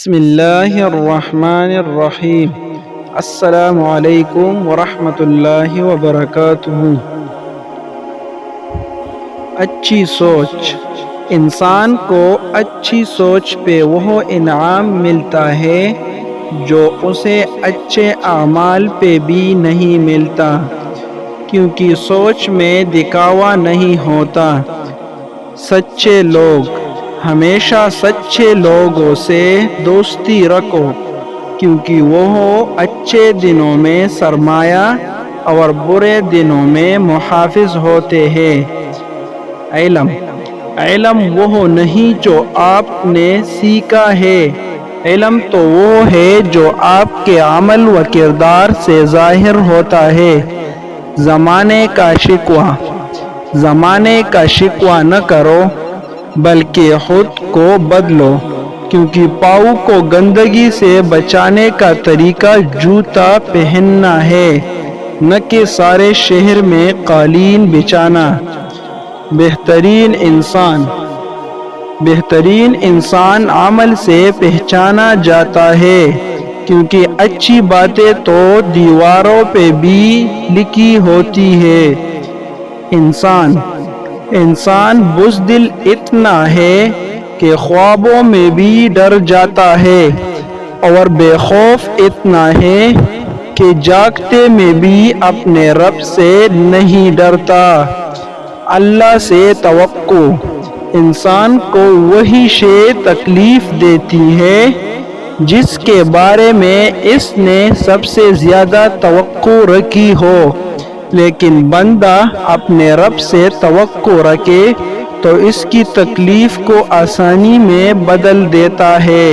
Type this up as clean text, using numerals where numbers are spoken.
بسم اللہ الرحمن الرحیم۔ السلام علیکم ورحمۃ اللہ وبرکاتہ۔ اچھی سوچ۔ انسان کو اچھی سوچ پہ وہ انعام ملتا ہے جو اسے اچھے اعمال پہ بھی نہیں ملتا، کیونکہ سوچ میں دکھاوا نہیں ہوتا۔ سچے لوگ۔ ہمیشہ سچے لوگوں سے دوستی رکھو، کیونکہ وہ اچھے دنوں میں سرمایہ اور برے دنوں میں محافظ ہوتے ہیں۔ علم۔ علم وہ نہیں جو آپ نے سیکھا ہے، علم تو وہ ہے جو آپ کے عمل و کردار سے ظاہر ہوتا ہے۔ زمانے کا شکوہ۔ زمانے کا شکوہ نہ کرو، بلکہ خود کو بدلو، کیونکہ پاؤں کو گندگی سے بچانے کا طریقہ جوتا پہننا ہے، نہ کہ سارے شہر میں قالین بچھانا۔ بہترین انسان۔ بہترین انسان عمل سے پہچانا جاتا ہے، کیونکہ اچھی باتیں تو دیواروں پہ بھی لکھی ہوتی ہے۔ انسان۔ انسان بزدل اتنا ہے کہ خوابوں میں بھی ڈر جاتا ہے، اور بے خوف اتنا ہے کہ جاگتے میں بھی اپنے رب سے نہیں ڈرتا۔ اللہ سے توقع۔ انسان کو وہی شے تکلیف دیتی ہے جس کے بارے میں اس نے سب سے زیادہ توقع رکھی ہو، لیکن بندہ اپنے رب سے توقع رکھے تو اس کی تکلیف کو آسانی میں بدل دیتا ہے۔